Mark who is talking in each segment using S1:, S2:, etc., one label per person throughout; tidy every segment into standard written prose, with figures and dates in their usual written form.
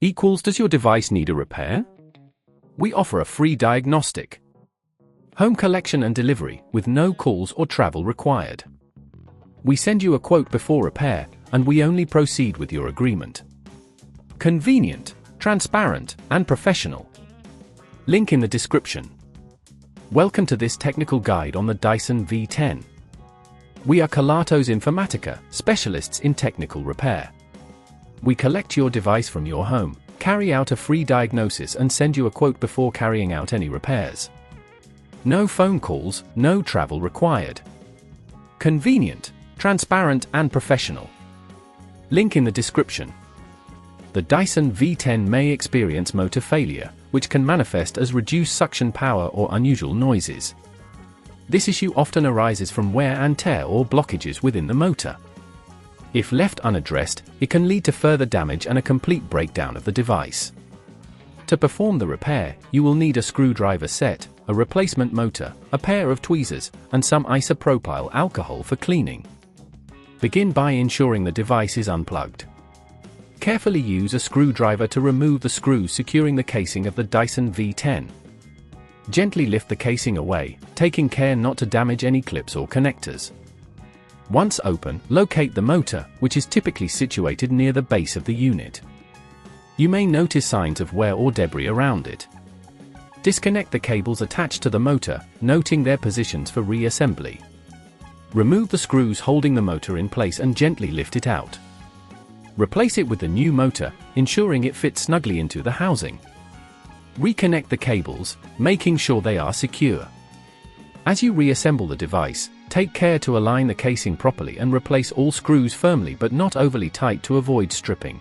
S1: equals does your device need a repair? We offer a free diagnostic. Home collection and delivery with no calls or travel required. We send you a quote before repair, and we only proceed with your agreement. Convenient, transparent, and professional. Link in the description. Welcome to this technical guide on the Dyson V10. We are Kelatos Informatica, specialists in technical repair. We collect your device from your home, carry out a free diagnosis and send you a quote before carrying out any repairs. No phone calls, no travel required. Convenient, transparent and professional. Link in the description. The Dyson V10 may experience motor failure, which can manifest as reduced suction power or unusual noises. This issue often arises from wear and tear or blockages within the motor. If left unaddressed, it can lead to further damage and a complete breakdown of the device. To perform the repair, you will need a screwdriver set, a replacement motor, a pair of tweezers, and some isopropyl alcohol for cleaning. Begin by ensuring the device is unplugged. Carefully use a screwdriver to remove the screws securing the casing of the Dyson V10. Gently lift the casing away, taking care not to damage any clips or connectors. Once open, locate the motor, which is typically situated near the base of the unit. You may notice signs of wear or debris around it. Disconnect the cables attached to the motor, noting their positions for reassembly. Remove the screws holding the motor in place and gently lift it out. Replace it with the new motor, ensuring it fits snugly into the housing. Reconnect the cables, making sure they are secure. As you reassemble the device, take care to align the casing properly and replace all screws firmly but not overly tight to avoid stripping.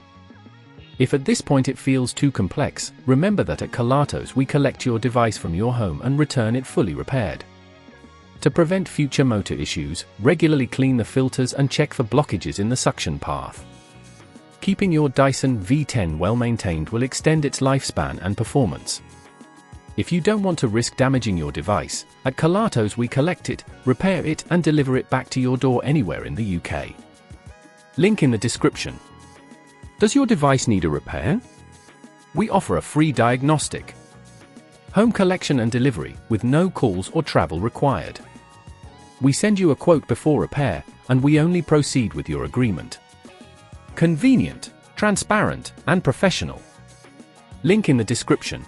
S1: If at this point it feels too complex, remember that at Kelatos we collect your device from your home and return it fully repaired. To prevent future motor issues, regularly clean the filters and check for blockages in the suction path. Keeping your Dyson V10 well maintained will extend its lifespan and performance. If you don't want to risk damaging your device, at Kelatos we collect it, repair it and deliver it back to your door anywhere in the UK. Link in the description. Does your device need a repair? We offer a free diagnostic. Home collection and delivery with no calls or travel required. We send you a quote before repair, and we only proceed with your agreement. Convenient, transparent, and professional. Link in the description.